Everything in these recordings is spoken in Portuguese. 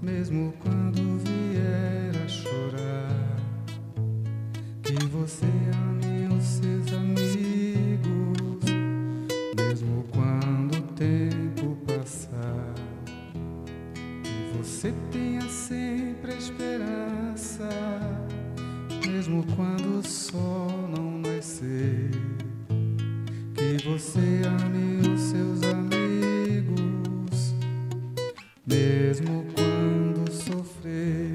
mesmo quando vier a chorar, que você ame os seus amigos, mesmo quando o tempo passar, que você tenha sempre a esperança, mesmo quando o sol não nascer, que você ame os seus amigos, mesmo quando sofrer,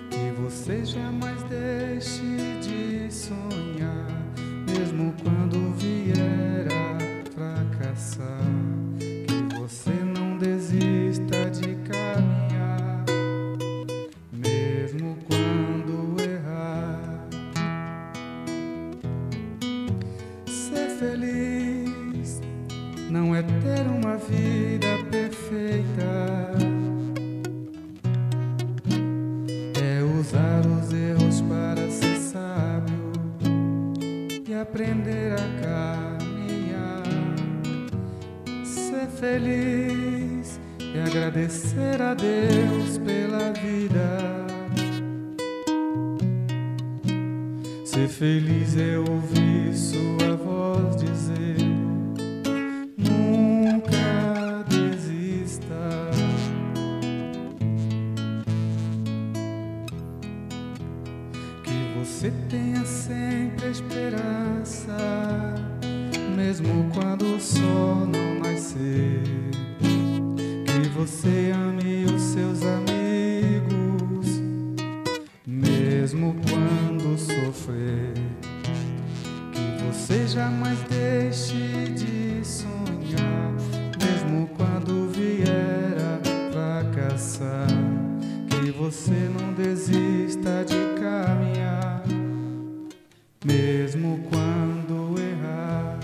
que você jamais deixe de sonhar, mesmo quando vier a fracassar, que você não desista de caminhar, mesmo quando errar. Ser feliz não é ter uma vida perfeita, é usar os erros para ser sábio e aprender a caminhar. Ser feliz é agradecer a Deus pela vida. Ser feliz é ouvir sua voz dizendo: nunca desista. Que você tenha sempre a esperança, mesmo quando o sol não nascer. Que você ame os seus amigos, mesmo quando sofrer. Que você jamais deixe de sonhar, mesmo quando vier a fracassar. Que você não desista de caminhar, mesmo quando errar.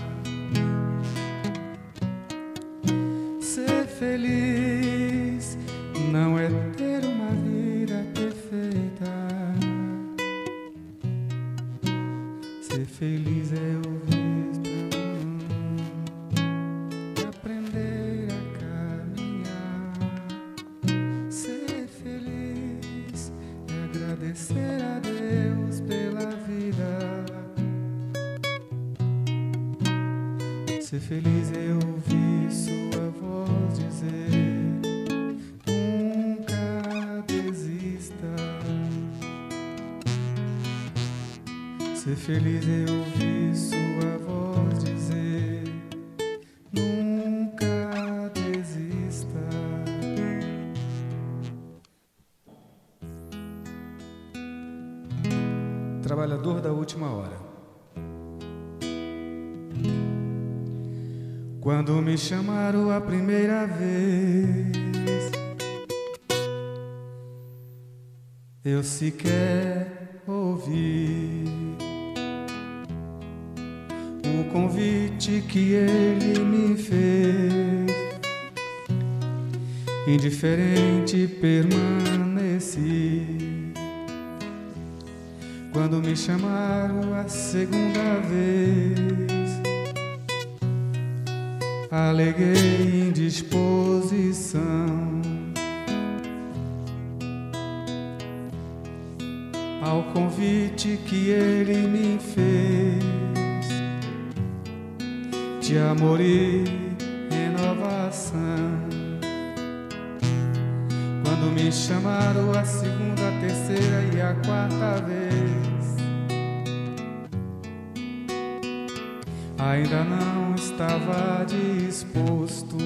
Ser feliz não é ter uma vida perfeita. Ser feliz é ouvir e aprender a caminhar. Ser feliz é agradecer a Deus pela vida. Ser feliz é ouvir sua voz dizer: nunca desista. Ser feliz é ouvir sua voz dizer: nunca desista. Trabalhador da última hora. Quando me chamaram a primeira vez, eu sequer ouvi o convite que ele me fez. Indiferente permaneci. Quando me chamaram a segunda vez, aleguei indisposição ao convite que ele me fez de amor e renovação. Quando me chamaram a segunda, a terceira e a quarta vez, ainda não estava disposto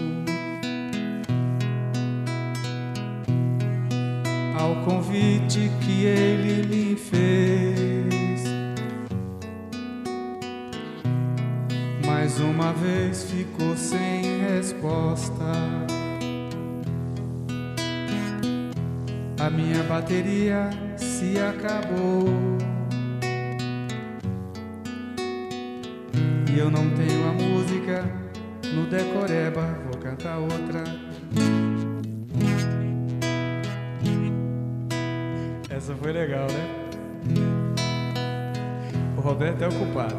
ao convite que ele me fez. Mais uma vez ficou sem resposta. A minha bateria se acabou e eu não tenho a música no decoreba. Vou cantar outra. Essa foi legal, né? O Roberto é o culpado.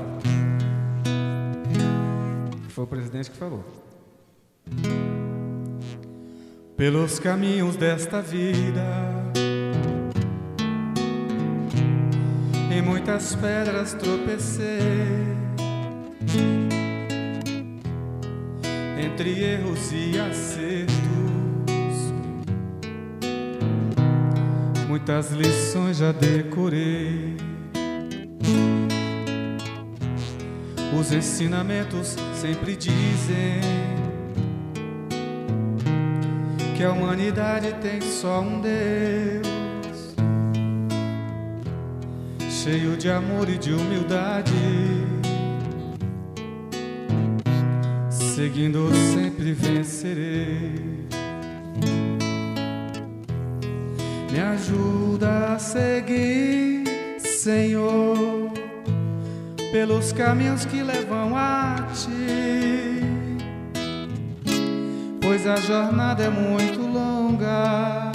Foi o presidente que falou. pelos caminhos desta vida. Em muitas pedras tropecei, entre erros e acertos. Muitas lições já decorei. Os ensinamentos sempre dizem que a humanidade tem só um Deus, cheio de amor e de humildade, seguindo sempre vencerei. Me ajuda a seguir, Senhor, pelos caminhos que levam a Ti, pois a jornada é muito longa.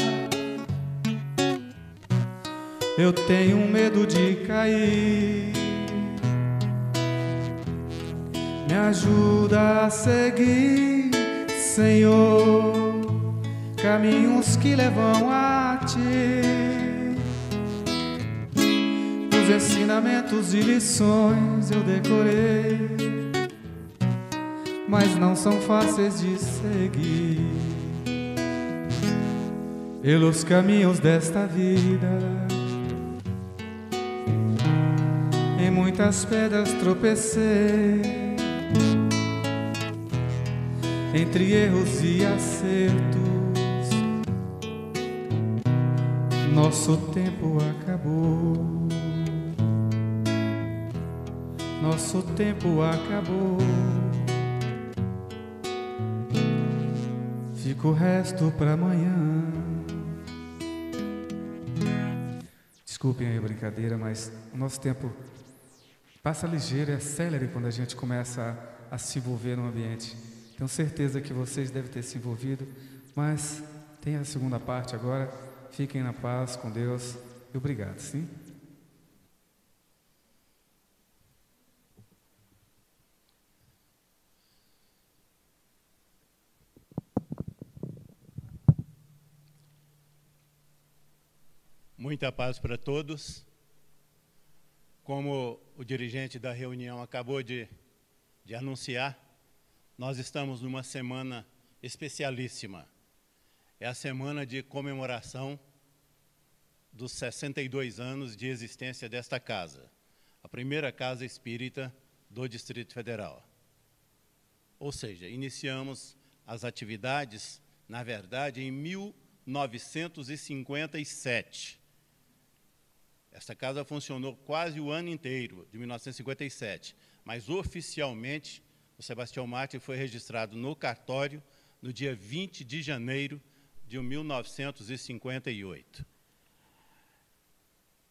Eu tenho medo de cair. Me ajuda a seguir, Senhor, caminhos que levam a Ti. Os ensinamentos e lições eu decorei, mas não são fáceis de seguir. Pelos caminhos desta vida, em muitas pedras tropecei, entre erros e acertos. Nosso tempo acabou. Nosso tempo acabou. Fica o resto pra amanhã. Desculpem aí a brincadeira, mas o nosso tempo passa ligeiro, é célere quando a gente começa a se envolver no ambiente. Tenho certeza que vocês devem ter se envolvido, mas tem a segunda parte agora. Fiquem na paz com Deus e obrigado, sim? Muita paz para todos. Como o dirigente da reunião acabou de anunciar, nós estamos numa semana especialíssima. É a semana de comemoração dos 62 anos de existência desta casa, a primeira casa espírita do Distrito Federal. Ou seja, iniciamos as atividades, na verdade, em 1957. Esta casa funcionou quase o ano inteiro, de 1957, mas oficialmente o Sebastião Mártir foi registrado no cartório no dia 20 de janeiro de 1958.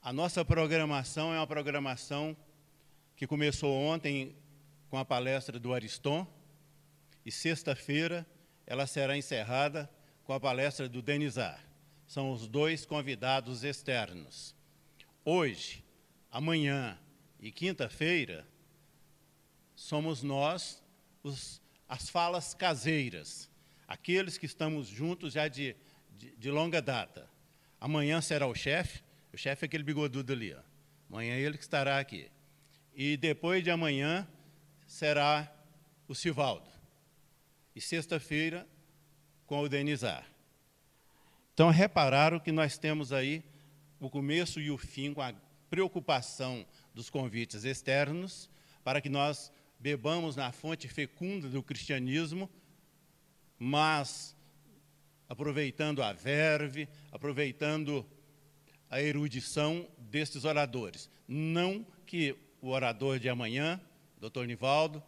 A nossa programação é uma programação que começou ontem com a palestra do Ariston e sexta-feira ela será encerrada com a palestra do Denizar. São os dois convidados externos. Hoje, amanhã e quinta-feira, somos nós as falas caseiras, aqueles que estamos juntos já de longa data. Amanhã será o chefe é aquele bigodudo ali, ó. Amanhã é ele que estará aqui. E depois de amanhã será o Sivaldo. E sexta-feira com o Denizar. Então, repararam que nós temos aí o começo e o fim com a preocupação dos convites externos para que nós bebamos na fonte fecunda do cristianismo, mas aproveitando a verve, aproveitando a erudição destes oradores. Não que o orador de amanhã, Dr. Nivaldo,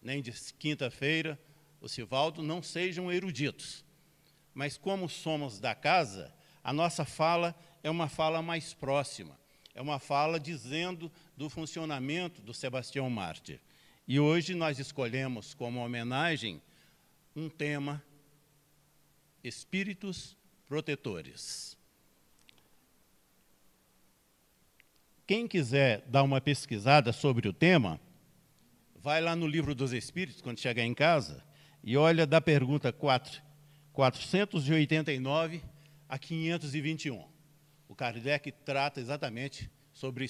nem de quinta-feira, o Sivaldo, não sejam eruditos. Mas como somos da casa, a nossa fala é uma fala mais próxima, é uma fala dizendo do funcionamento do Sebastião Mártir. E hoje nós escolhemos como homenagem um tema: Espíritos Protetores. Quem quiser dar uma pesquisada sobre o tema, vai lá no Livro dos Espíritos, quando chegar em casa, e olha da pergunta 4, 489 a 521. O Kardec trata exatamente sobre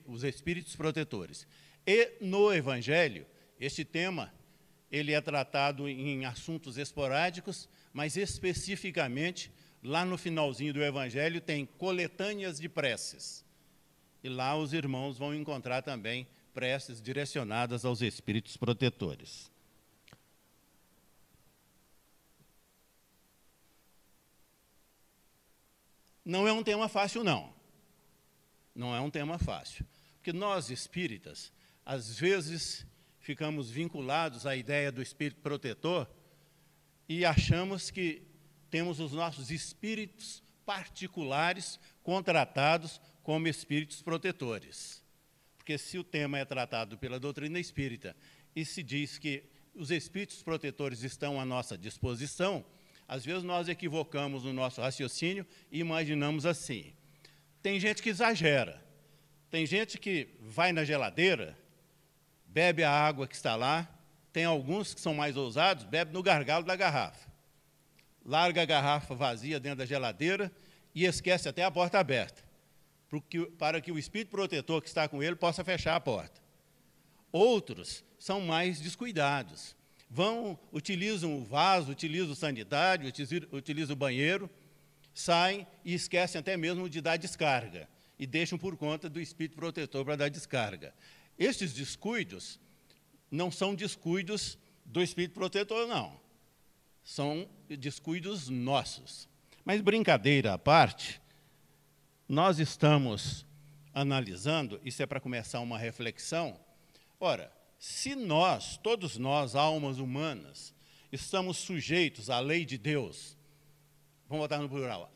os espíritos protetores. E no Evangelho, este tema ele é tratado em assuntos esporádicos, mas especificamente, lá no finalzinho do Evangelho, tem coletâneas de preces. E lá os irmãos vão encontrar também preces direcionadas aos espíritos protetores. Não é um tema fácil, não. Não é um tema fácil. Porque nós, espíritas, às vezes ficamos vinculados à ideia do espírito protetor e achamos que temos os nossos espíritos particulares contratados como espíritos protetores. Porque se o tema é tratado pela doutrina espírita e se diz que os espíritos protetores estão à nossa disposição, às vezes nós equivocamos o nosso raciocínio e imaginamos assim. Tem gente que exagera, tem gente que vai na geladeira, bebe a água que está lá, tem alguns que são mais ousados, bebe no gargalo da garrafa. Larga a garrafa vazia dentro da geladeira e esquece até a porta aberta, para que o espírito protetor que está com ele possa fechar a porta. Outros são mais descuidados. Utilizam o vaso, utilizam o sanitário, utilizam o banheiro, saem e esquecem até mesmo de dar descarga e deixam por conta do espírito protetor para dar descarga. Estes descuidos não são descuidos do espírito protetor, não. São descuidos nossos. Mas, brincadeira à parte, nós estamos analisando, isso é para começar uma reflexão. Ora, se nós, todos nós, almas humanas, estamos sujeitos à lei de Deus, vamos botar no plural,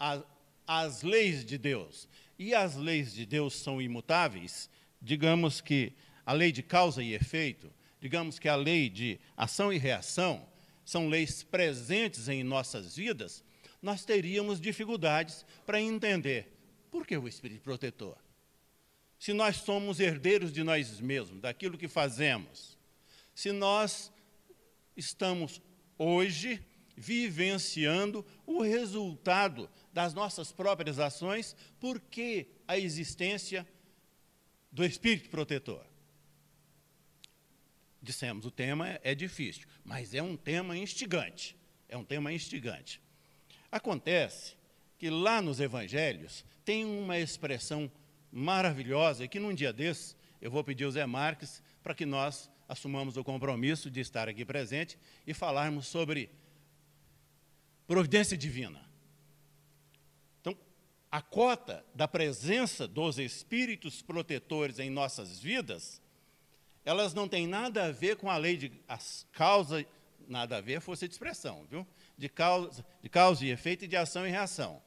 às leis de Deus, e as leis de Deus são imutáveis, digamos que a lei de causa e efeito, digamos que a lei de ação e reação, são leis presentes em nossas vidas, nós teríamos dificuldades para entender por que o espírito protetor. Se nós somos herdeiros de nós mesmos, daquilo que fazemos, se nós estamos hoje vivenciando o resultado das nossas próprias ações, por que a existência do espírito protetor? Dissemos, o tema é difícil, mas é um tema instigante. É um tema instigante. Acontece que lá nos evangelhos tem uma expressão maravilhosa, e que num dia desses eu vou pedir ao Zé Marques para que nós assumamos o compromisso de estar aqui presente e falarmos sobre providência divina. Então, a cota da presença dos espíritos protetores em nossas vidas, elas não têm nada a ver com a lei de causa, nada a ver, força de expressão, viu? De causa e efeito e de ação e reação.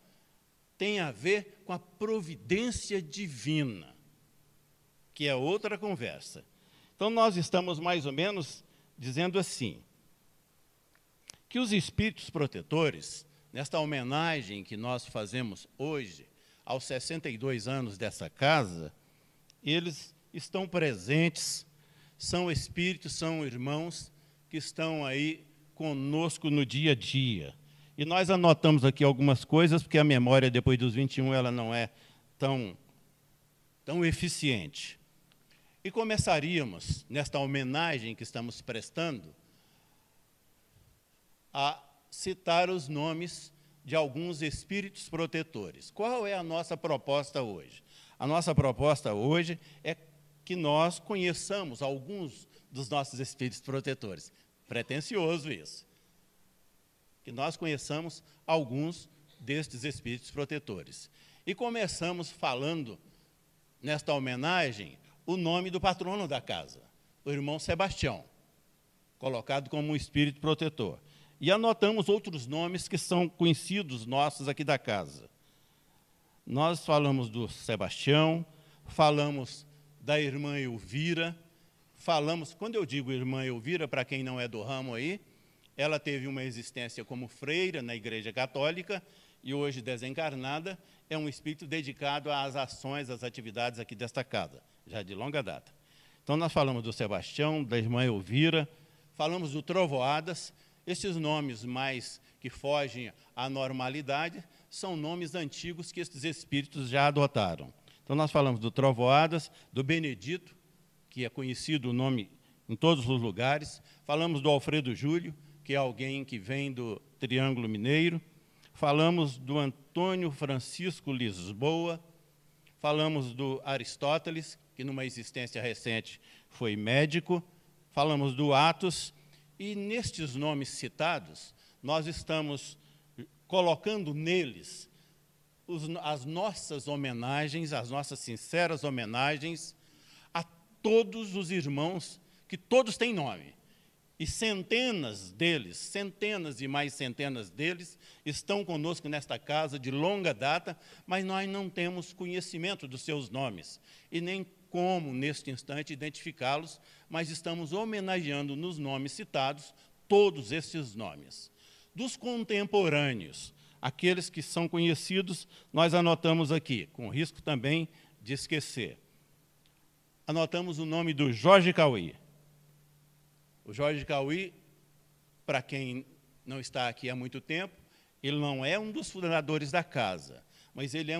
Tem a ver com a providência divina, que é outra conversa. Então, nós estamos mais ou menos dizendo assim, que os espíritos protetores, nesta homenagem que nós fazemos hoje, aos 62 anos dessa casa, eles estão presentes, são espíritos, são irmãos que estão aí conosco no dia a dia. E nós anotamos aqui algumas coisas, porque a memória, depois dos 21, ela não é tão eficiente. E começaríamos, nesta homenagem que estamos prestando, a citar os nomes de alguns espíritos protetores. Qual é a nossa proposta hoje? A nossa proposta hoje é que nós conheçamos alguns dos nossos espíritos protetores. Pretensioso isso. Que nós conheçamos alguns destes espíritos protetores. E começamos falando, nesta homenagem, o nome do patrono da casa, o irmão Sebastião, colocado como um espírito protetor. E anotamos outros nomes que são conhecidos nossos aqui da casa. Nós falamos do Sebastião, falamos da irmã Elvira, falamos, quando eu digo irmã Elvira, para quem não é do ramo aí, ela teve uma existência como freira na Igreja Católica e hoje desencarnada, é um espírito dedicado às ações, às atividades aqui desta casa, já de longa data. Então, nós falamos do Sebastião, da irmã Elvira, falamos do Trovoadas, esses nomes mais que fogem à normalidade são nomes antigos que esses espíritos já adotaram. Então, nós falamos do Trovoadas, do Benedito, que é conhecido o nome em todos os lugares. Falamos do Alfredo Júlio, que é alguém que vem do Triângulo Mineiro. Falamos do Antônio Francisco Lisboa. Falamos do Aristóteles, que numa existência recente foi médico. Falamos do Atos. E nestes nomes citados, nós estamos colocando neles as nossas homenagens, as nossas sinceras homenagens a todos os irmãos, que todos têm nome. E centenas deles, centenas e mais centenas deles, estão conosco nesta casa de longa data, mas nós não temos conhecimento dos seus nomes, e nem como, neste instante, identificá-los, mas estamos homenageando nos nomes citados todos esses nomes. Dos contemporâneos, aqueles que são conhecidos, nós anotamos aqui, com risco também de esquecer. Anotamos o nome do Jorge Cauí. O Jorge Cauí, para quem não está aqui há muito tempo, ele não é um dos fundadores da casa, mas ele é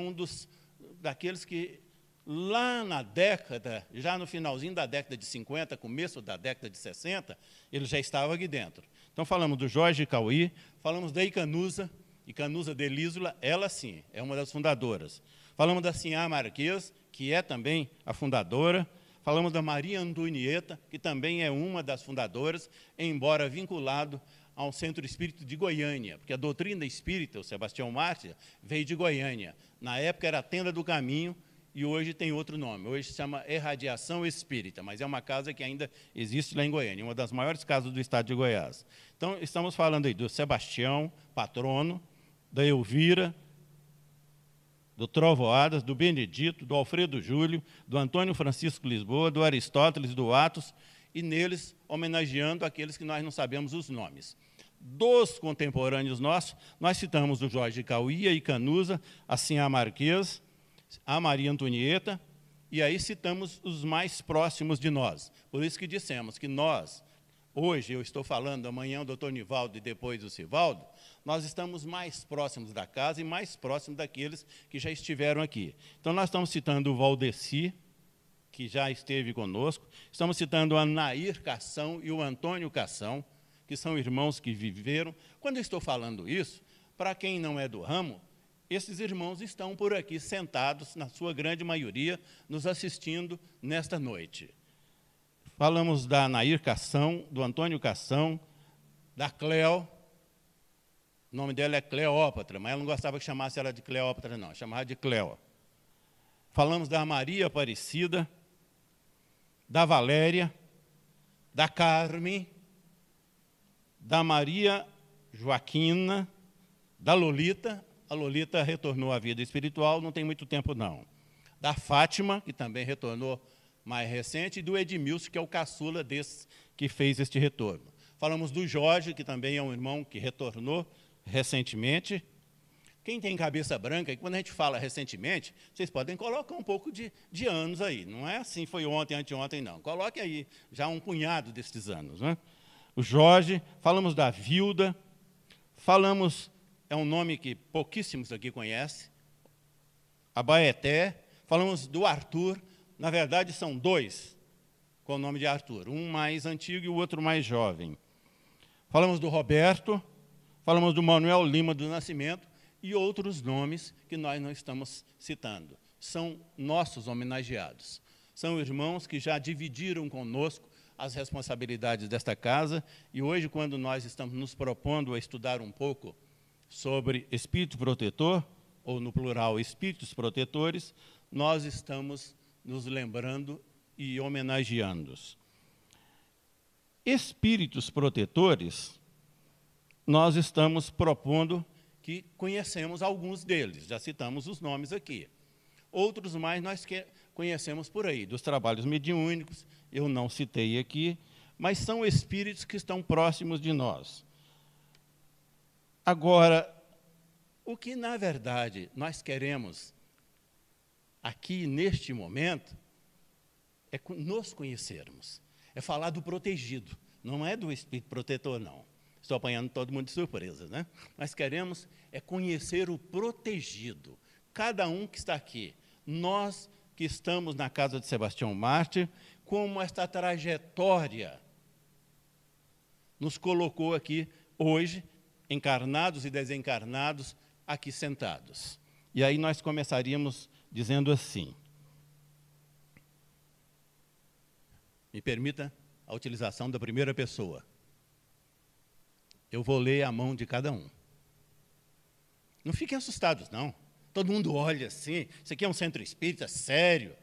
daqueles que, lá na década, já no finalzinho da década de 50, começo da década de 60, ele já estava aqui dentro. Então, falamos do Jorge Cauí, falamos da Icanusa de Lísula, ela sim, é uma das fundadoras. Falamos da Sinhá Marquês, que é também a fundadora. Falamos da Maria Antonieta, que também é uma das fundadoras, embora vinculado ao Centro Espírita de Goiânia, porque a doutrina espírita, o Sebastião Mártir, veio de Goiânia. Na época era a Tenda do Caminho, e hoje tem outro nome. Hoje se chama Irradiação Espírita, mas é uma casa que ainda existe lá em Goiânia, uma das maiores casas do estado de Goiás. Então, estamos falando aí do Sebastião, patrono, da Elvira, do Trovoadas, do Benedito, do Alfredo Júlio, do Antônio Francisco Lisboa, do Aristóteles, do Atos, e neles homenageando aqueles que nós não sabemos os nomes. Dos contemporâneos nossos, nós citamos o Jorge Cauí, a Icanusa, a Sinhá Marquês, a Maria Antonieta, e aí citamos os mais próximos de nós. Por isso que dissemos que nós, hoje eu estou falando, amanhã o doutor Nivaldo e depois o Sivaldo, nós estamos mais próximos da casa e mais próximos daqueles que já estiveram aqui. Então, nós estamos citando o Valdeci, que já esteve conosco, estamos citando a Nair Cação e o Antônio Cação, que são irmãos que viveram. Quando eu estou falando isso, para quem não é do ramo, esses irmãos estão por aqui sentados, na sua grande maioria, nos assistindo nesta noite. Falamos da Nair Cação, do Antônio Cação, da Cleo. O nome dela é Cleópatra, mas ela não gostava que chamasse ela de Cleópatra, não, chamava de Cleo. Falamos da Maria Aparecida, da Valéria, da Carme, da Maria Joaquina, da Lolita. A Lolita retornou à vida espiritual, não tem muito tempo, não. Da Fátima, que também retornou mais recente, e do Edmilson, que é o caçula desse que fez este retorno. Falamos do Jorge, que também é um irmão que retornou recentemente. Quem tem cabeça branca, e quando a gente fala recentemente, vocês podem colocar um pouco de anos aí. Não é assim, foi ontem, anteontem, não. Coloque aí já um punhado destes anos. Né? O Jorge, falamos da Vilda, falamos, é um nome que pouquíssimos aqui conhecem, a Baeté, falamos do Arthur. Na verdade, são dois com o nome de Arthur, um mais antigo e o outro mais jovem. Falamos do Roberto, falamos do Manuel Lima do Nascimento e outros nomes que nós não estamos citando. São nossos homenageados. São irmãos que já dividiram conosco as responsabilidades desta casa, e hoje, quando nós estamos nos propondo a estudar um pouco sobre espírito protetor, ou no plural, espíritos protetores, nós estamos nos lembrando e homenageando-os. Espíritos protetores, nós estamos propondo que conhecemos alguns deles, já citamos os nomes aqui. Outros mais nós conhecemos por aí, dos trabalhos mediúnicos, eu não citei aqui, mas são espíritos que estão próximos de nós. Agora, o que, na verdade, nós queremos aqui, neste momento, é nos conhecermos, é falar do protegido, não é do espírito protetor, não. Estou apanhando todo mundo de surpresa, né? Nós queremos é conhecer o protegido. Cada um que está aqui, nós que estamos na casa de Sebastião Mártir, como esta trajetória nos colocou aqui hoje, encarnados e desencarnados, aqui sentados. E aí nós começaríamos dizendo assim. Me permita a utilização da primeira pessoa. Eu vou ler a mão de cada um. Não fiquem assustados, não. Todo mundo olha assim, isso aqui é um centro espírita sério,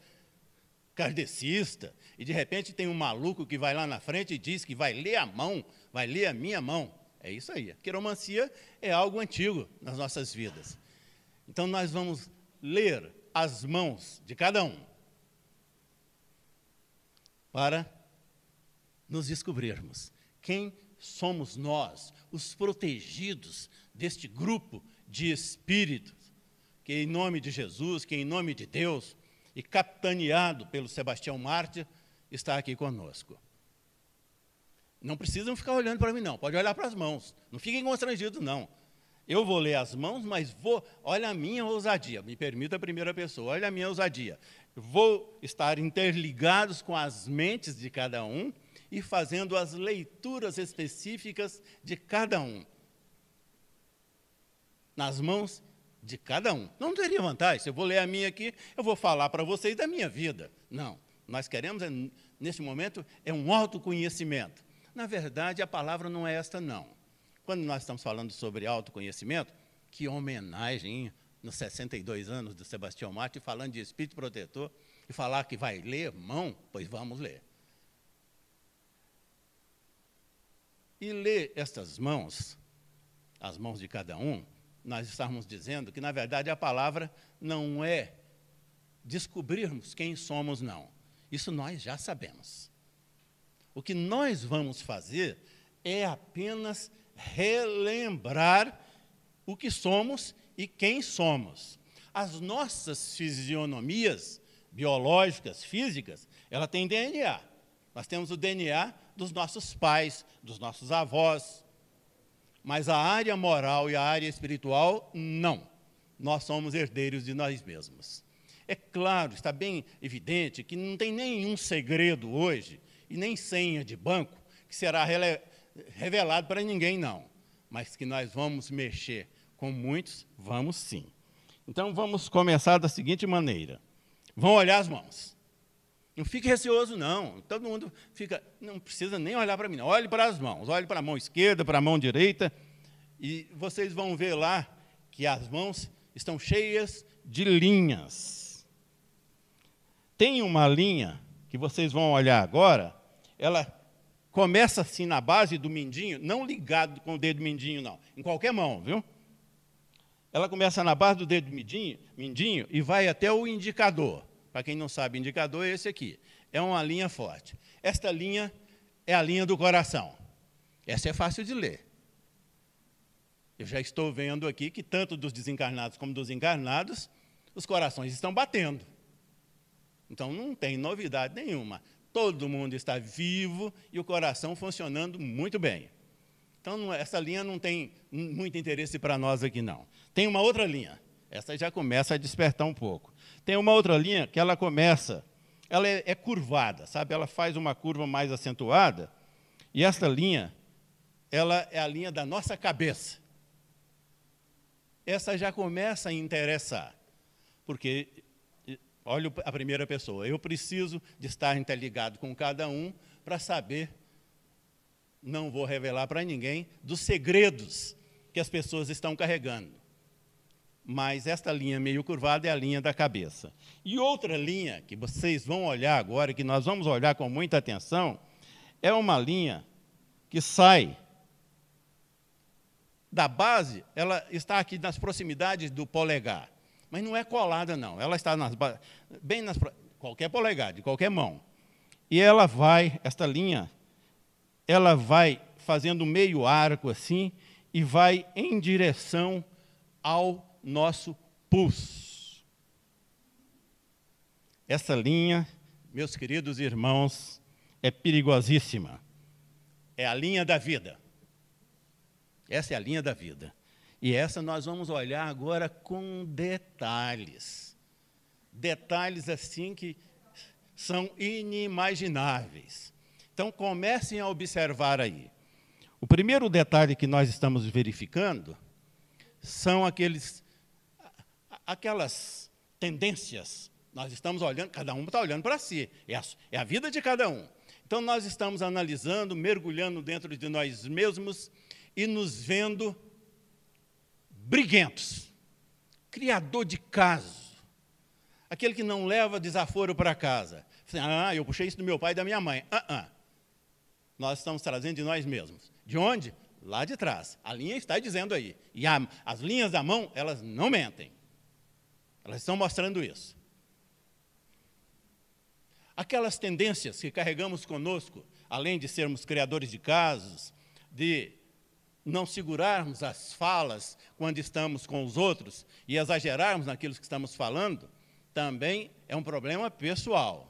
kardecista, e de repente tem um maluco que vai lá na frente e diz que vai ler a mão, vai ler a minha mão. É isso aí. A quiromancia é algo antigo nas nossas vidas. Então nós vamos ler as mãos de cada um para nos descobrirmos quem somos nós, os protegidos deste grupo de espíritos, que em nome de Jesus, que em nome de Deus, e capitaneado pelo Sebastião Mártir, está aqui conosco. Não precisam ficar olhando para mim, não. Pode olhar para as mãos. Não fiquem constrangidos, não. Eu vou ler as mãos, mas olha a minha ousadia. Me permita a primeira pessoa, olha a minha ousadia. Vou estar interligados com as mentes de cada um e fazendo as leituras específicas de cada um. Nas mãos de cada um. Não teria vantagem. Se eu vou ler a minha aqui, eu vou falar para vocês da minha vida. Não. Nós queremos, nesse momento, é um autoconhecimento. Na verdade, a palavra não é esta, não. Quando nós estamos falando sobre autoconhecimento, que homenagem, hein? Nos 62 anos do Sebastião Mártir, falando de espírito protetor, e falar que vai ler mão, pois vamos ler. E ler estas mãos, as mãos de cada um, nós estamos dizendo que, na verdade, a palavra não é descobrirmos quem somos, não. Isso nós já sabemos. O que nós vamos fazer é apenas relembrar o que somos e quem somos. As nossas fisionomias biológicas, físicas, ela tem DNA. Nós temos o DNA dos nossos pais, dos nossos avós. Mas a área moral e a área espiritual, não. Nós somos herdeiros de nós mesmos. É claro, está bem evidente que não tem nenhum segredo hoje, e nem senha de banco, que será revelado para ninguém, não. Mas que nós vamos mexer com muitos, vamos sim. Então, vamos começar da seguinte maneira. Vão olhar as mãos. Não fique receoso, não. Todo mundo fica, não precisa nem olhar para mim, não. Olhe para as mãos, olhe para a mão esquerda, para a mão direita, e vocês vão ver lá que as mãos estão cheias de linhas. Tem uma linha que vocês vão olhar agora, ela começa assim na base do mindinho, não ligado com o dedo mindinho, não, em qualquer mão, viu? Ela começa na base do dedo mindinho e vai até o indicador. Para quem não sabe, indicador é esse aqui. É uma linha forte. Esta linha é a linha do coração. Essa é fácil de ler. Eu já estou vendo aqui que tanto dos desencarnados como dos encarnados, os corações estão batendo. Então, não tem novidade nenhuma. Todo mundo está vivo e o coração funcionando muito bem. Então, essa linha não tem muito interesse para nós aqui, não. Tem uma outra linha. Essa já começa a despertar um pouco. Tem uma outra linha que ela começa, ela é curvada, sabe? Ela faz uma curva mais acentuada, e esta linha, ela é a linha da nossa cabeça. Essa já começa a interessar, porque, olha a primeira pessoa, eu preciso de estar interligado com cada um para saber, não vou revelar para ninguém, dos segredos que as pessoas estão carregando. Mas esta linha meio curvada é a linha da cabeça. E outra linha que vocês vão olhar agora, que nós vamos olhar com muita atenção, é uma linha que sai da base, ela está aqui nas proximidades do polegar, mas não é colada, não. Ela está bem nas qualquer polegar, de qualquer mão. E ela vai, esta linha, ela vai fazendo meio arco assim e vai em direção ao nosso pulso. Essa linha, meus queridos irmãos, é perigosíssima. É a linha da vida. Essa é a linha da vida. E essa nós vamos olhar agora com detalhes. Detalhes assim que são inimagináveis. Então, comecem a observar aí. O primeiro detalhe que nós estamos verificando são aquelas tendências. Nós estamos olhando, cada um está olhando para si, é a vida de cada um. Então, nós estamos analisando, mergulhando dentro de nós mesmos e nos vendo briguentos, criador de caso, aquele que não leva desaforo para casa. Eu puxei isso do meu pai e da minha mãe. Nós estamos trazendo de nós mesmos. De onde? Lá de trás. A linha está dizendo aí. E as linhas da mão, elas não mentem. Elas estão mostrando isso. Aquelas tendências que carregamos conosco, além de sermos criadores de casos, de não segurarmos as falas quando estamos com os outros e exagerarmos naquilo que estamos falando, também é um problema pessoal.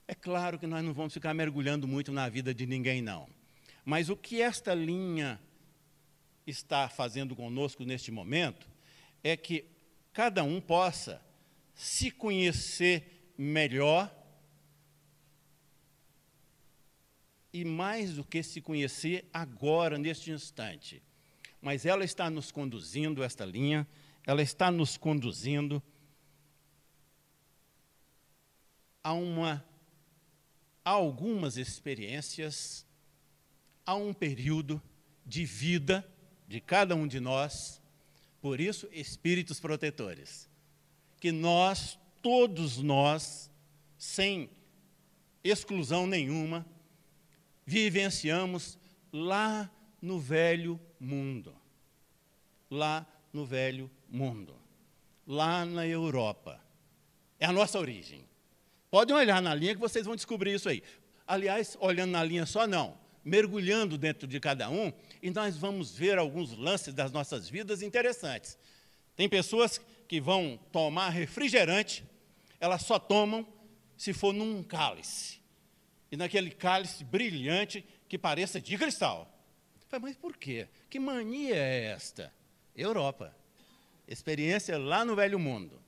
É claro que nós não vamos ficar mergulhando muito na vida de ninguém, não. Mas o que esta linha está fazendo conosco neste momento é que cada um possa se conhecer melhor e mais do que se conhecer agora, neste instante. Mas ela está nos conduzindo, esta linha, ela está nos conduzindo a algumas experiências, a um período de vida de cada um de nós, por isso, espíritos protetores, que nós, todos nós, sem exclusão nenhuma, vivenciamos lá no velho mundo, lá no velho mundo, lá na Europa. É a nossa origem. Podem olhar na linha que vocês vão descobrir isso aí. Aliás, olhando na linha só não, mergulhando dentro de cada um, e nós vamos ver alguns lances das nossas vidas interessantes. Tem pessoas que vão tomar refrigerante, elas só tomam se for num cálice. E naquele cálice brilhante que pareça de cristal. Mas por quê? Que mania é esta? Europa. Experiência lá no velho mundo.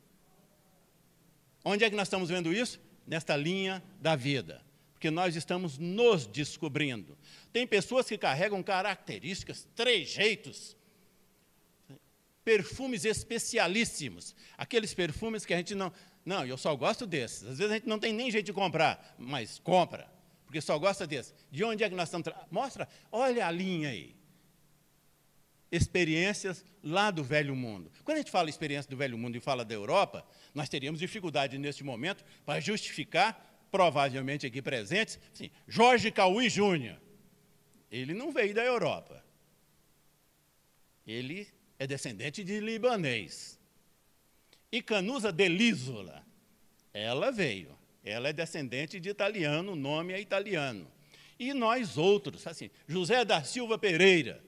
Onde é que nós estamos vendo isso? Nesta linha da vida. Porque nós estamos nos descobrindo. Tem pessoas que carregam características, trejeitos, perfumes especialíssimos. Aqueles perfumes que a gente não... Não, eu só gosto desses. Às vezes a gente não tem nem jeito de comprar, mas compra, porque só gosta desses. De onde é que nós estamos... Mostra, olha a linha aí. Experiências lá do velho mundo. Quando a gente fala experiência do velho mundo e fala da Europa, nós teríamos dificuldade neste momento para justificar, provavelmente aqui presentes, assim, Jorge Cauí Júnior. Ele não veio da Europa. Ele é descendente de libanês. E Canusa Dell'Isola, ela veio. Ela é descendente de italiano, o nome é italiano. E nós outros, assim, José da Silva Pereira.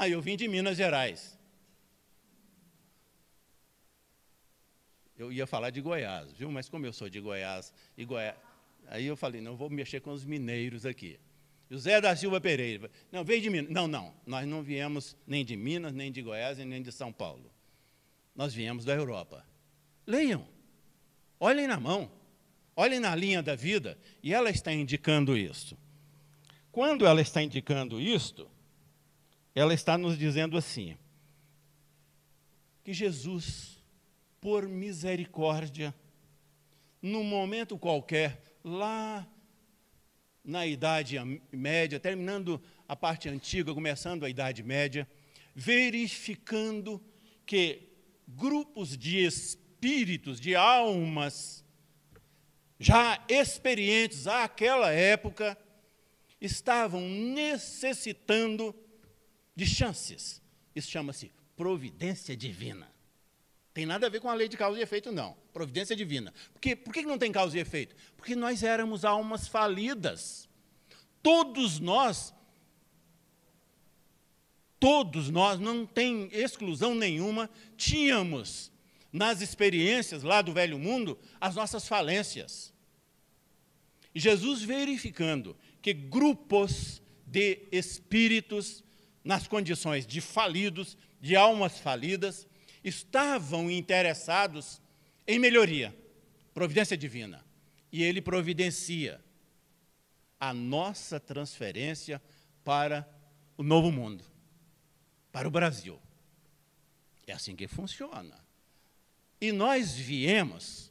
Eu vim de Minas Gerais. Eu ia falar de Goiás, viu? Mas como eu sou de Goiás, aí eu falei, não vou mexer com os mineiros aqui. José da Silva Pereira. Não, veio de Minas. Não, nós não viemos nem de Minas, nem de Goiás, nem de São Paulo. Nós viemos da Europa. Leiam, olhem na mão, olhem na linha da vida, e ela está indicando isso. Quando ela está indicando isto, ela está nos dizendo assim, que Jesus, por misericórdia, num momento qualquer, lá na Idade Média, terminando a parte antiga, começando a Idade Média, verificando que grupos de espíritos, de almas, já experientes àquela época, estavam necessitando de chances. Isso chama-se providência divina. Tem nada a ver com a lei de causa e efeito, não. Providência divina. Por que não tem causa e efeito? Porque nós éramos almas falidas. Todos nós, não tem exclusão nenhuma, tínhamos, nas experiências lá do velho mundo, as nossas falências. E Jesus verificando que grupos de espíritos nas condições de falidos, de almas falidas, estavam interessados em melhoria, providência divina. E ele providencia a nossa transferência para o novo mundo, para o Brasil. É assim que funciona. E nós viemos,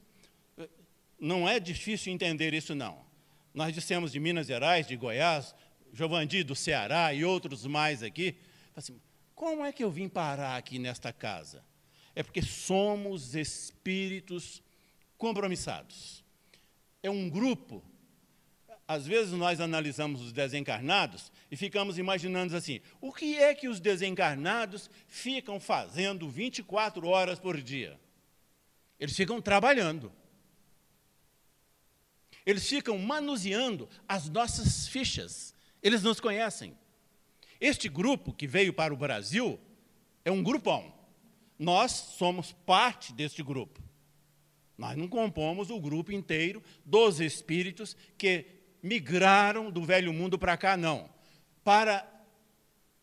não é difícil entender isso, não. Nós dissemos de Minas Gerais, de Goiás, Giovandi do Ceará e outros mais aqui, assim, como é que eu vim parar aqui nesta casa? É porque somos espíritos compromissados. É um grupo. Às vezes nós analisamos os desencarnados e ficamos imaginando assim, o que é que os desencarnados ficam fazendo 24 horas por dia? Eles ficam trabalhando. Eles ficam manuseando as nossas fichas. Eles nos conhecem. Este grupo que veio para o Brasil é um grupão. Nós somos parte deste grupo. Nós não compomos o grupo inteiro dos espíritos que migraram do velho mundo para cá, não. Para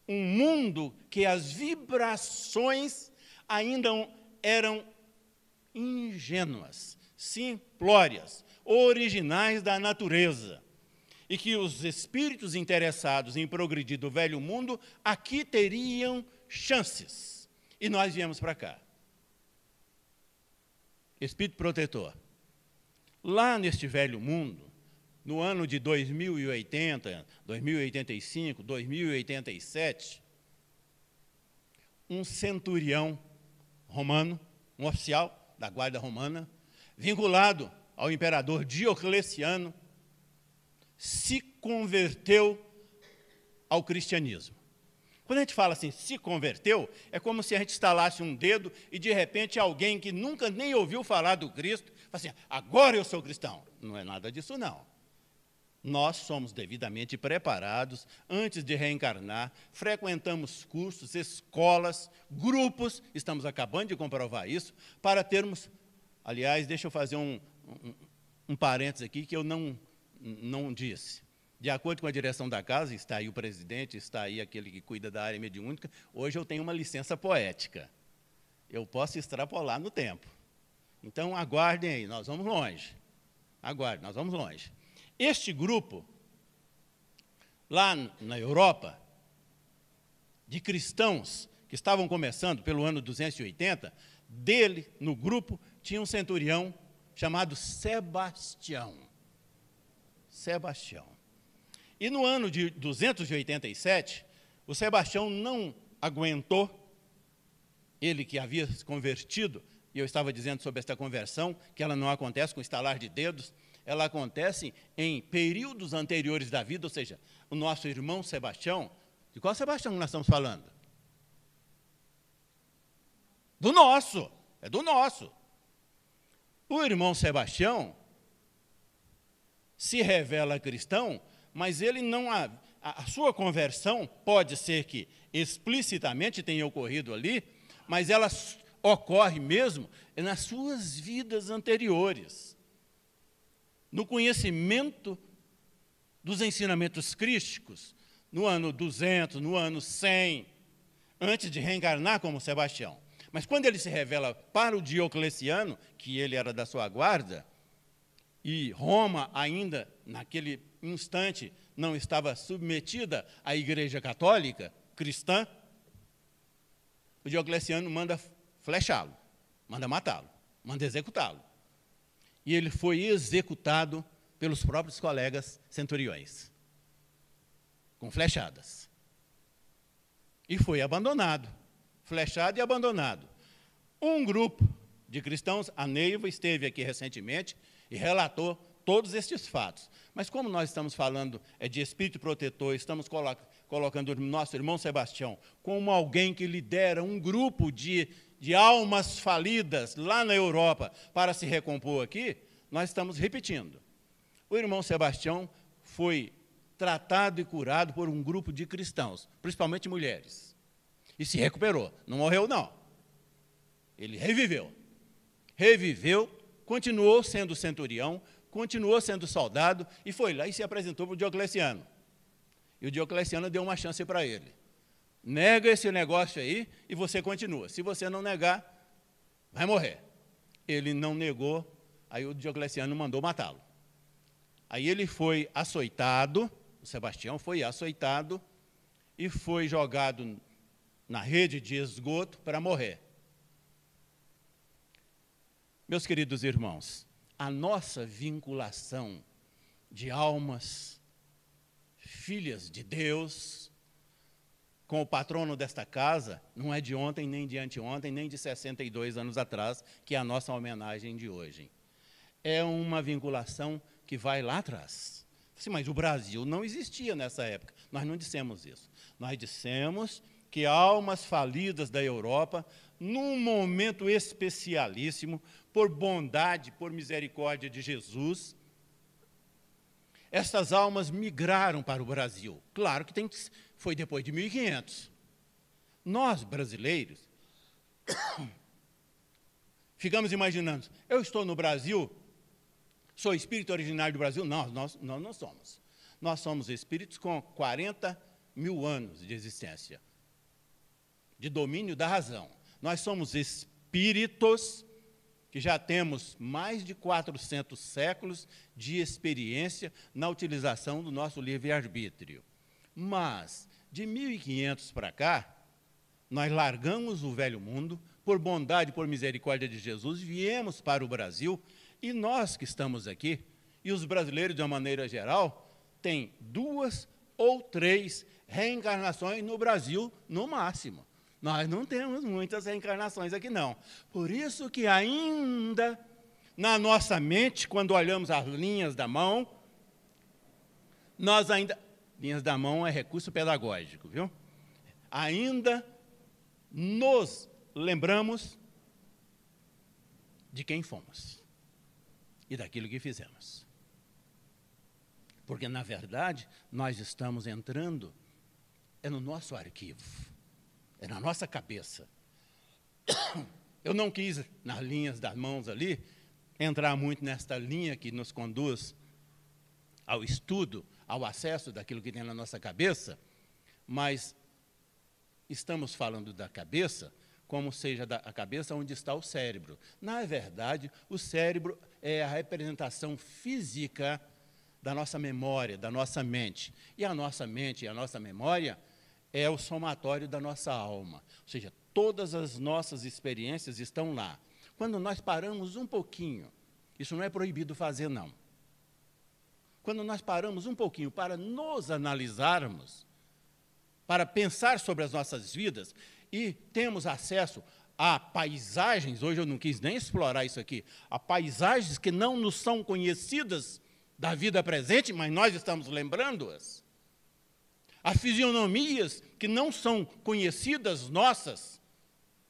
um mundo que as vibrações ainda eram ingênuas, simplórias, originais da natureza. E que os espíritos interessados em progredir do velho mundo aqui teriam chances. E nós viemos para cá. Espírito protetor. Lá neste velho mundo, no ano de 2080, 2085, 2087, um centurião romano, um oficial da guarda romana, vinculado ao imperador Diocleciano, se converteu ao cristianismo. Quando a gente fala assim, se converteu, é como se a gente estalasse um dedo e, de repente, alguém que nunca nem ouviu falar do Cristo, fala assim, agora eu sou cristão. Não é nada disso, não. Nós somos devidamente preparados, antes de reencarnar, frequentamos cursos, escolas, grupos, estamos acabando de comprovar isso, para termos... Aliás, deixa eu fazer um parênteses aqui que eu não disse. De acordo com a direção da casa, está aí o presidente, está aí aquele que cuida da área mediúnica, hoje eu tenho uma licença poética. Eu posso extrapolar no tempo. Então, aguardem aí, nós vamos longe. Aguardem, nós vamos longe. Este grupo, lá na Europa, de cristãos que estavam começando pelo ano 280, dele, no grupo, tinha um centurião chamado Sebastião. Sebastião. E no ano de 287, o Sebastião não aguentou, ele que havia se convertido, e eu estava dizendo sobre esta conversão, que ela não acontece com estalar de dedos, ela acontece em períodos anteriores da vida, ou seja, o nosso irmão Sebastião, de qual Sebastião nós estamos falando? Do nosso, é do nosso. O irmão Sebastião se revela cristão, mas ele não a sua conversão pode ser que explicitamente tenha ocorrido ali, mas ela ocorre mesmo nas suas vidas anteriores, no conhecimento dos ensinamentos crísticos, no ano 200, no ano 100, antes de reencarnar como Sebastião. Mas quando ele se revela para o Diocleciano, que ele era da sua guarda, e Roma ainda, naquele instante, não estava submetida à Igreja Católica, cristã, o Diocleciano manda flechá-lo, manda matá-lo, manda executá-lo. E ele foi executado pelos próprios colegas centuriões, com flechadas. E foi abandonado, flechado e abandonado. Um grupo de cristãos, a Neiva esteve aqui recentemente e relatou todos estes fatos. Mas como nós estamos falando de espírito protetor, estamos colocando o nosso irmão Sebastião como alguém que lidera um grupo de almas falidas lá na Europa para se recompor aqui, nós estamos repetindo. O irmão Sebastião foi tratado e curado por um grupo de cristãos, principalmente mulheres, e se recuperou. Não morreu, não. Ele reviveu. Reviveu, continuou sendo centurião, continuou sendo soldado, e foi lá e se apresentou para o Diocleciano. E o Diocleciano deu uma chance para ele. nega esse negócio aí e você continua. Se você não negar, vai morrer. Ele não negou, aí o Diocleciano mandou matá-lo. Aí ele foi açoitado, o Sebastião foi açoitado e foi jogado na rede de esgoto para morrer. Meus queridos irmãos, a nossa vinculação de almas, filhas de Deus, com o patrono desta casa, não é de ontem, nem de anteontem, nem de 62 anos atrás, que é a nossa homenagem de hoje. É uma vinculação que vai lá atrás. Sim, mas o Brasil não existia nessa época. Nós não dissemos isso. Nós dissemos que almas falidas da Europa, num momento especialíssimo, por bondade, por misericórdia de Jesus, essas almas migraram para o Brasil. Claro que foi depois de 1500. Nós, brasileiros, ficamos imaginando, eu estou no Brasil, sou espírito originário do Brasil? Não, nós não somos. Nós somos espíritos com 40 mil anos de existência, de domínio da razão. Nós somos espíritos que já temos mais de 400 séculos de experiência na utilização do nosso livre-arbítrio. Mas, de 1500 para cá, nós largamos o velho mundo, por bondade e por misericórdia de Jesus, viemos para o Brasil, e nós que estamos aqui, e os brasileiros de uma maneira geral, têm 2 ou 3 reencarnações no Brasil, no máximo. Nós não temos muitas reencarnações aqui, não. Por isso que ainda, na nossa mente, quando olhamos as linhas da mão, nós ainda... Linhas da mão é recurso pedagógico, viu? Ainda nos lembramos de quem fomos e daquilo que fizemos. Porque, na verdade, nós estamos entrando no nosso arquivo. É na nossa cabeça. Eu não quis, nas linhas das mãos ali, entrar muito nesta linha que nos conduz ao estudo, ao acesso daquilo que tem na nossa cabeça, mas estamos falando da cabeça como seja a cabeça onde está o cérebro. Na verdade, o cérebro é a representação física da nossa memória, da nossa mente. E a nossa mente e a nossa memória é o somatório da nossa alma. Ou seja, todas as nossas experiências estão lá. Quando nós paramos um pouquinho, isso não é proibido fazer, não. Quando nós paramos um pouquinho para nos analisarmos, para pensar sobre as nossas vidas, e temos acesso a paisagens, hoje eu não quis nem explorar isso aqui, a paisagens que não nos são conhecidas da vida presente, mas nós estamos lembrando-as. As fisionomias que não são conhecidas nossas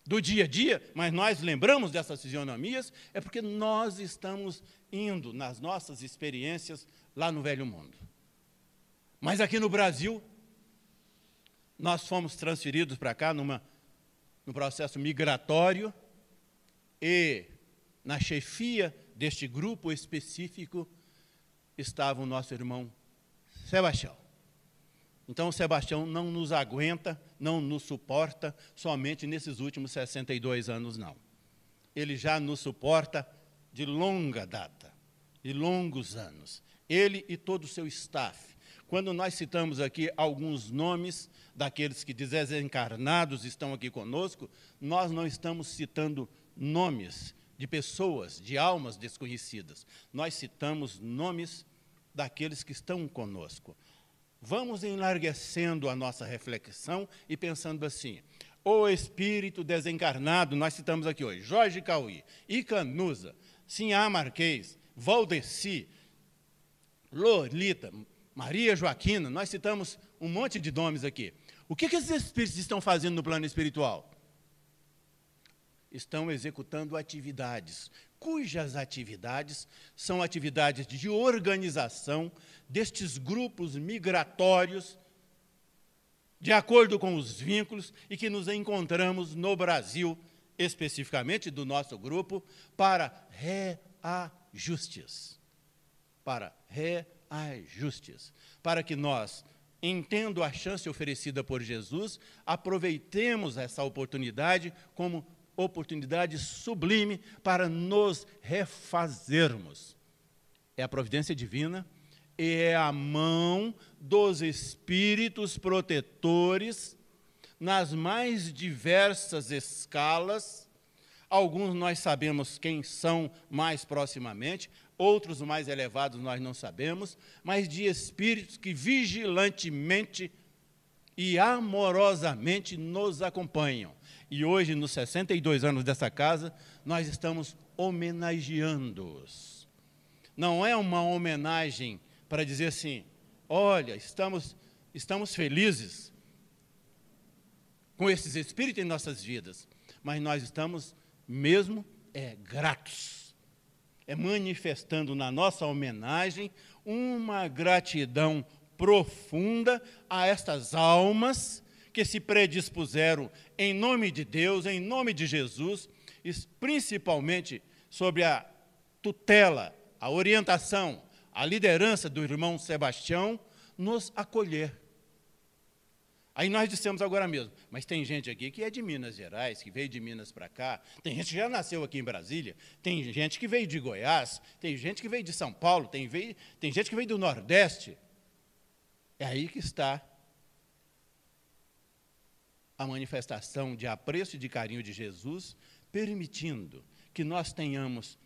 do dia a dia, mas nós lembramos dessas fisionomias, é porque nós estamos indo nas nossas experiências lá no velho mundo. Mas aqui no Brasil, nós fomos transferidos para cá no processo migratório e na chefia deste grupo específico estava o nosso irmão Sebastião. Então, o Sebastião não nos aguenta, não nos suporta somente nesses últimos 62 anos, não. Ele já nos suporta de longa data, de longos anos. Ele e todo o seu staff. Quando nós citamos aqui alguns nomes daqueles que desencarnados estão aqui conosco, nós não estamos citando nomes de pessoas, de almas desconhecidas. Nós citamos nomes daqueles que estão conosco. Vamos enlarguecendo a nossa reflexão e pensando assim, o espírito desencarnado, nós citamos aqui hoje, Jorge Cauí, Icanusa, Sinhá Marquês, Valdeci, Lolita, Maria Joaquina, nós citamos um monte de nomes aqui. O que esses espíritos estão fazendo no plano espiritual? Estão executando atividades, cujas atividades são atividades de organização destes grupos migratórios, de acordo com os vínculos, e que nos encontramos no Brasil, especificamente do nosso grupo, para reajustes. Para que nós entendo a chance oferecida por Jesus, aproveitemos essa oportunidade como oportunidade sublime para nos refazermos. É a providência divina, é a mão dos espíritos protetores nas mais diversas escalas. Alguns nós sabemos quem são mais proximamente, outros mais elevados nós não sabemos, mas de espíritos que vigilantemente e amorosamente nos acompanham. E hoje, nos 62 anos dessa casa, nós estamos homenageando-os. Não é uma homenagem para dizer assim, olha, estamos felizes com esses espíritos em nossas vidas, mas nós estamos mesmo gratos. É manifestando na nossa homenagem uma gratidão profunda a estas almas que se predispuseram em nome de Deus, em nome de Jesus, e principalmente sobre a tutela, a orientação, a liderança do irmão Sebastião, nos acolher. Aí nós dissemos agora mesmo, mas tem gente aqui que é de Minas Gerais, que veio de Minas para cá, tem gente que já nasceu aqui em Brasília, tem gente que veio de Goiás, tem gente que veio de São Paulo, tem gente que veio do Nordeste. É aí que está a manifestação de apreço e de carinho de Jesus, permitindo que nós tenhamos,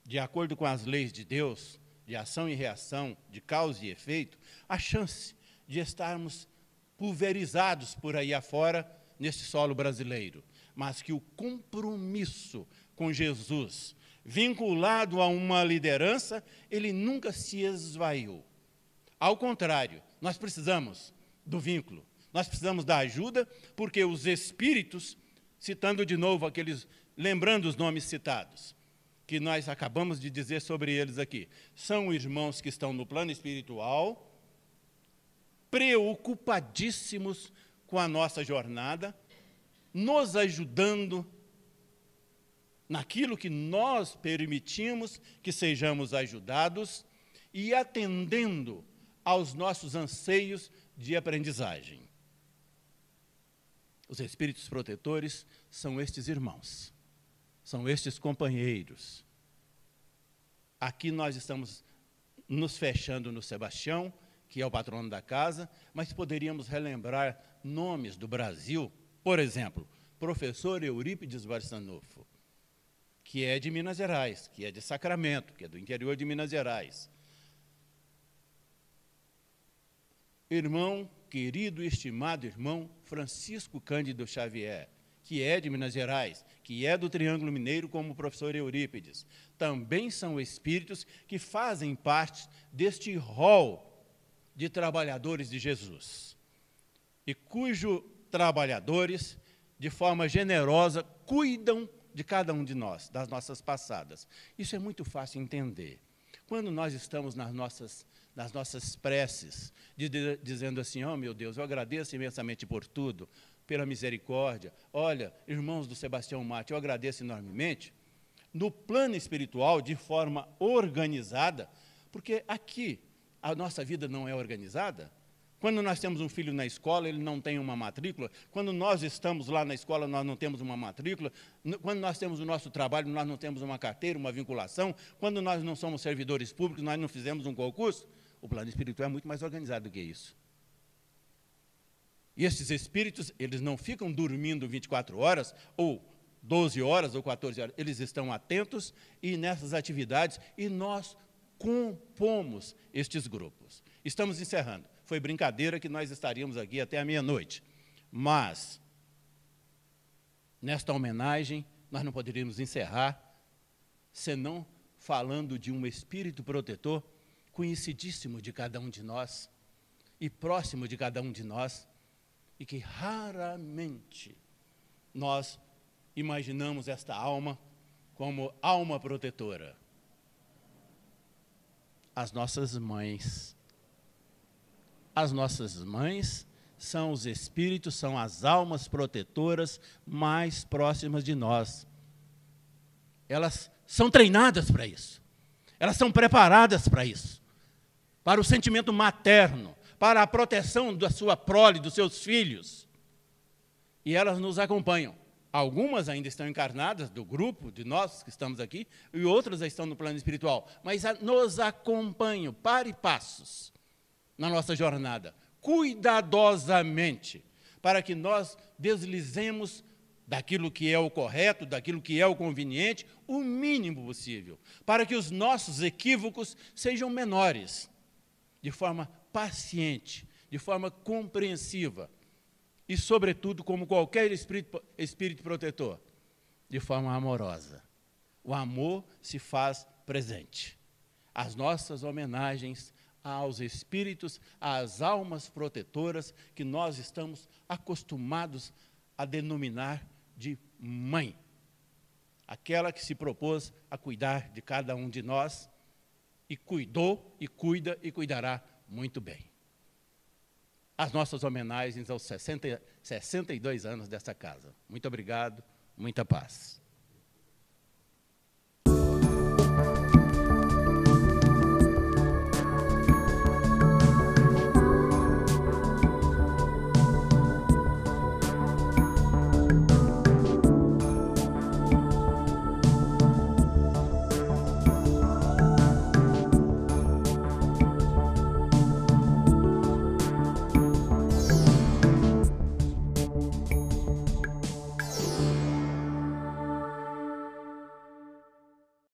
de acordo com as leis de Deus, de ação e reação, de causa e efeito, a chance de estarmos pulverizados por aí afora, nesse solo brasileiro, mas que o compromisso com Jesus, vinculado a uma liderança, ele nunca se esvaiu. Ao contrário, nós precisamos do vínculo, nós precisamos da ajuda, porque os espíritos, citando de novo lembrando os nomes citados, que nós acabamos de dizer sobre eles aqui, são irmãos que estão no plano espiritual, preocupadíssimos com a nossa jornada, nos ajudando naquilo que nós permitimos que sejamos ajudados e atendendo aos nossos anseios de aprendizagem. Os espíritos protetores são estes irmãos, são estes companheiros. Aqui nós estamos nos fechando no Sebastião, que é o patrono da casa, mas poderíamos relembrar nomes do Brasil, por exemplo, professor Eurípides Barçanufo, que é de Minas Gerais, que é de Sacramento, que é do interior de Minas Gerais. Irmão, querido e estimado irmão Francisco Cândido Xavier, que é de Minas Gerais, que é do Triângulo Mineiro, como o professor Eurípides. Também são espíritos que fazem parte deste rol de trabalhadores de Jesus, e cujos trabalhadores, de forma generosa, cuidam de cada um de nós, das nossas passadas. Isso é muito fácil entender. Quando nós estamos nas nossas preces, dizendo assim, oh, meu Deus, eu agradeço imensamente por tudo, pela misericórdia, olha, irmãos do Sebastião Mate, eu agradeço enormemente, no plano espiritual, de forma organizada, porque aqui a nossa vida não é organizada. Quando nós temos um filho na escola, ele não tem uma matrícula. Quando nós estamos lá na escola, nós não temos uma matrícula. Quando nós temos o nosso trabalho, nós não temos uma carteira, uma vinculação. Quando nós não somos servidores públicos, nós não fizemos um concurso. O plano espiritual é muito mais organizado do que isso. E esses espíritos, eles não ficam dormindo 24 horas, ou 12 horas, ou 14 horas. Eles estão atentos e nessas atividades, e nós compomos estes grupos. Estamos encerrando. Foi brincadeira que nós estaríamos aqui até a meia-noite. Mas, nesta homenagem, nós não poderíamos encerrar senão falando de um espírito protetor conhecidíssimo de cada um de nós e próximo de cada um de nós, e que raramente nós imaginamos esta alma como alma protetora. As nossas mães. As nossas mães são os espíritos, são as almas protetoras mais próximas de nós. Elas são treinadas para isso. Elas são preparadas para isso. Para o sentimento materno, para a proteção da sua prole, dos seus filhos. E elas nos acompanham. Algumas ainda estão encarnadas, do grupo, de nós que estamos aqui, e outras já estão no plano espiritual. Mas nos acompanham, para e passos, na nossa jornada, cuidadosamente, para que nós deslizemos daquilo que é o correto, daquilo que é o conveniente, o mínimo possível, para que os nossos equívocos sejam menores, de forma paciente, de forma compreensiva e, sobretudo, como qualquer espírito protetor, de forma amorosa. O amor se faz presente. As nossas homenagens aos espíritos, às almas protetoras que nós estamos acostumados a denominar de mãe, aquela que se propôs a cuidar de cada um de nós e cuidou, e cuida e cuidará muito bem. As nossas homenagens aos 62 anos dessa casa. Muito obrigado, muita paz.